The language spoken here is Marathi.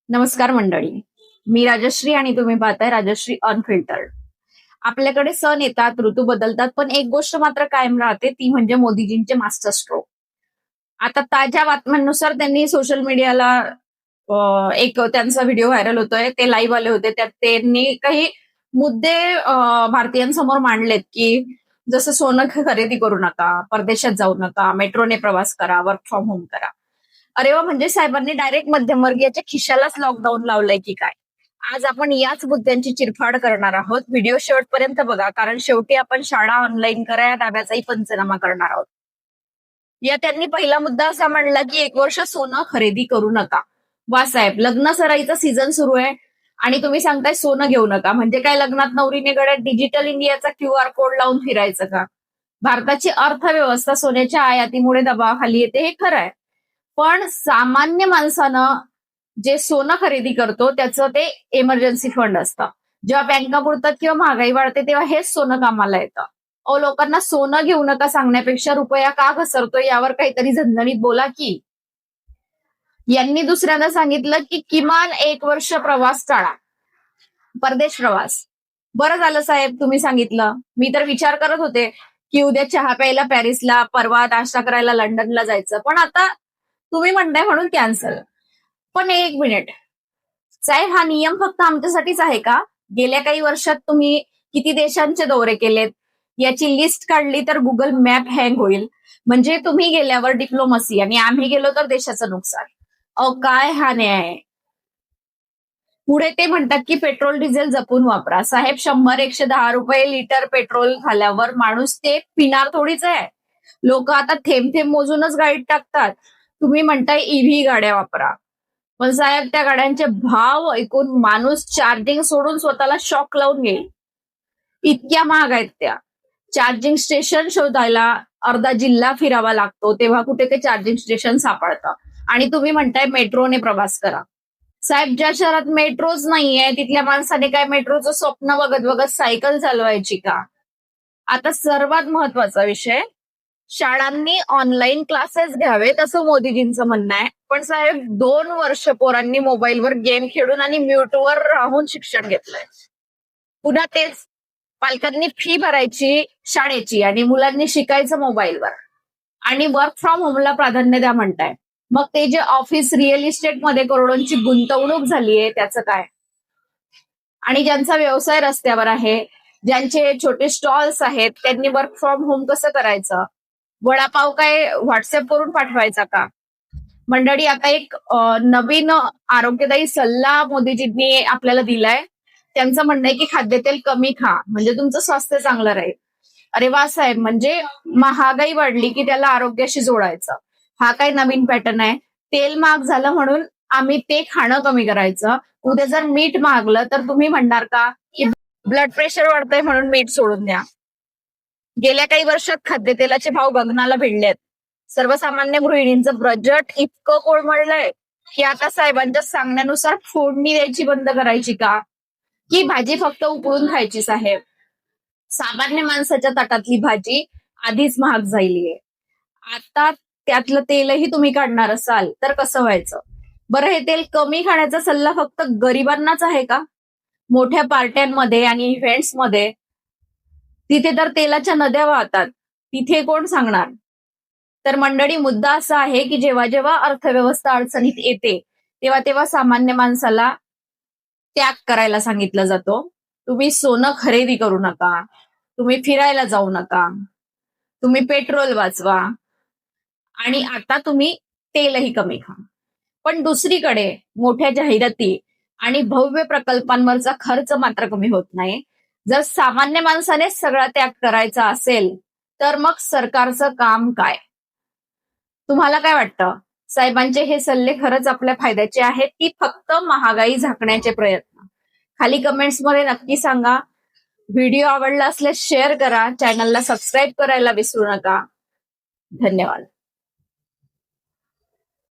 नमस्कार मंडळी. मी राजश्री आणि तुम्ही पाहताय राजश्री अनफिल्टर्ड. आपल्याकडे सण येतात, ऋतू बदलतात, पण एक गोष्ट मात्र कायम राहते, ती म्हणजे मोदीजींचे मास्टर स्ट्रोक. आता ताज्या बातम्यांनुसार त्यांनी सोशल मीडियाला एक त्यांचा व्हिडिओ व्हायरल होतोय. ते लाईव्ह आले होते. त्यात त्यांनी काही मुद्दे भारतीयांसमोर मांडलेत, की जसं सोनं खरेदी करू नका, परदेशात जाऊ नका, मेट्रोने प्रवास करा, वर्क फ्रॉम होम करा. अरे वा, म्हणजे साहेबांनी डायरेक्ट मध्यमवर्गीयाच्या खिशालाच लॉकडाऊन लावलंय की काय? आज आपण याच मुद्द्यांची चिरफाड करणार आहोत. व्हिडिओ शेवटपर्यंत बघा, कारण शेवटी आपण शाळा ऑनलाईन करा या दाव्याचाही पंचनामा करणार आहोत. या त्यांनी पहिला मुद्दा असा मांडला की 1 वर्ष सोनं खरेदी करू नका. वा साहेब, लग्न सराईचा सीझन सुरू आहे आणि तुम्ही सांगताय सोनं घेऊ नका. म्हणजे काय, लग्नात नवरीने गळ्यात डिजिटल इंडियाचा QR कोड लावून फिरायचं का? भारताची अर्थव्यवस्था सोन्याच्या आयातीमुळे दबावाखाली येते, हे खरं आहे. पण सामान्य माणसानं जे सोनं खरेदी करतो त्याचं ते इमर्जन्सी फंड असतं. जेव्हा बँका बुडतात किंवा महागाई वाढते तेव्हा हेच सोनं कामाला येतं. अहो, लोकांना सोनं घेऊ नका सांगण्यापेक्षा रुपया का घसरतोय यावर काहीतरी झणझणीत बोला की. यांनी दुसऱ्यांदा सांगितलं की किमान 1 वर्ष प्रवास टाळा, परदेश प्रवास. बरं झालं साहेब तुम्ही सांगितलं. मी तर विचार करत होते की उद्या चहा प्यायला पॅरिसला, परवा नाश्ता करायला लंडनला जायचं, पण आता तुम्ही म्हणताय म्हणून कॅन्सल. पण एक मिनिट साहेब, हा नियम फक्त आमच्यासाठीच आहे का? गेल्या काही वर्षात तुम्ही किती देशांचे दौरे केलेत याची लिस्ट काढली तर गुगल मॅप हँग होईल. म्हणजे तुम्ही गेल्यावर डिप्लोमसी आणि आम्ही गेलो तर देशाचं नुकसान. अहो, काय हा न्याय आहे? पुढे ते म्हणतात की पेट्रोल डिझेल जपून वापरा. साहेब, 100-110 रुपये लिटर पेट्रोल झाल्यावर माणूस ते पिणार थोडीच आहे. लोक आता थेंब थेंब मोजूनच गाडीत टाकतात. तुम्ही म्हणताय ईव्ही गाड्या वापरा, पण साहेब त्या गाड्यांचे भाव ऐकून माणूस चार्जिंग सोडून स्वतःला शॉक लावून घेईल. इतक्या महाग आहेत त्या. चार्जिंग स्टेशन शोधायला अर्धा जिल्हा फिरावा लागतो, तेव्हा कुठे ते चार्जिंग स्टेशन सापडतं. आणि तुम्ही म्हणताय मेट्रोने प्रवास करा. साहेब, ज्या शहरात मेट्रोच नाहीये तिथल्या माणसाने काय मेट्रोचं स्वप्न बघत बघत सायकल चालवायची का? आता सर्वात महत्वाचा विषय, शाळांनी ऑनलाईन क्लासेस घ्यावेत असं मोदीजींचं म्हणणं आहे. पण साहेब, 2 वर्ष पोरांनी मोबाईलवर गेम खेळून आणि म्यूटवर राहून शिक्षण घेतलंय. पुन्हा तेच पालकांनी फी भरायची शाळेची आणि मुलांनी शिकायचं मोबाईलवर आणि वर्क फ्रॉम होमला प्राधान्य द्या म्हणताय. मग ते जे ऑफिस रिअल इस्टेटमध्ये करोडोंची गुंतवणूक झालीये त्याचं काय? आणि ज्यांचा व्यवसाय रस्त्यावर आहे, ज्यांचे छोटे स्टॉल्स आहेत, त्यांनी वर्क फ्रॉम होम कसं करायचं? वडापाव काय व्हॉट्सअप करून पाठवायचा का? मंडळी, आता एक नवीन आरोग्यदायी सल्ला मोदीजींनी आपल्याला दिलाय. त्यांचं म्हणणं आहे की खाद्यतेल कमी खा, म्हणजे तुमचं स्वास्थ्य चांगलं राहील. अरे वा साहेब, म्हणजे महागाई वाढली की त्याला आरोग्याशी जोडायचं. हा काय नवीन पॅटर्न आहे? तेल महाग झालं म्हणून आम्ही ते खाणं कमी करायचं. उद्या जर मीठ महागलं तर तुम्ही म्हणणार का की ब्लड प्रेशर वाढतंय म्हणून मीठ सोडून द्या? गेल्या काही वर्षात खाद्यतेलाचे भाव गगनाला भिडलेत. सर्वसामान्य गृहिणींचं बजेट इतकं कोलमडलंय की आता साहेबांच्या सांगण्यानुसार फोडणी द्यायची बंद करायची का, की भाजी फक्त उकळून खायची साहेब? सामान्य माणसाच्या ताटातली भाजी आधीच महाग झालीये. आता त्यातलं तेलही तुम्ही काढणार असाल तर कसं व्हायचं? बरं, हे तेल कमी खाण्याचा सल्ला फक्त गरिबांनाच आहे का? मोठ्या पार्ट्यांमध्ये आणि इव्हेंट्समध्ये तिथे तर तेलाच्या नद्या वाहतात, तिथे कोण सांगणार? तर मंडळी, मुद्दा असा आहे की जेव्हा जेव्हा अर्थव्यवस्था अडचणीत येते तेव्हा तेव्हा सामान्य माणसाला त्याग करायला सांगितलं जातो. तुम्ही सोनं खरेदी करू नका, तुम्ही फिरायला जाऊ नका, तुम्ही पेट्रोल वाचवा आणि आता तुम्ही तेलही कमी खा. पण दुसरीकडे मोठ्या जाहिराती आणि भव्य प्रकल्पांवरचा खर्च मात्र कमी होत नाही. जर सामान्य माणसाने सगळा त्याग करायचा असेल तर मग सरकारचं काम काय? तुम्हाला काय वाटतं? साहेबांचे हे सल्ले खरंच आपल्या फायद्याचे आहेत की फक्त महागाई झाकण्याचे प्रयत्न? खाली कमेंट्समध्ये नक्की सांगा. व्हिडिओ आवडला असल्यास शेअर करा, चॅनलला सबस्क्राईब करायला विसरू नका. धन्यवाद.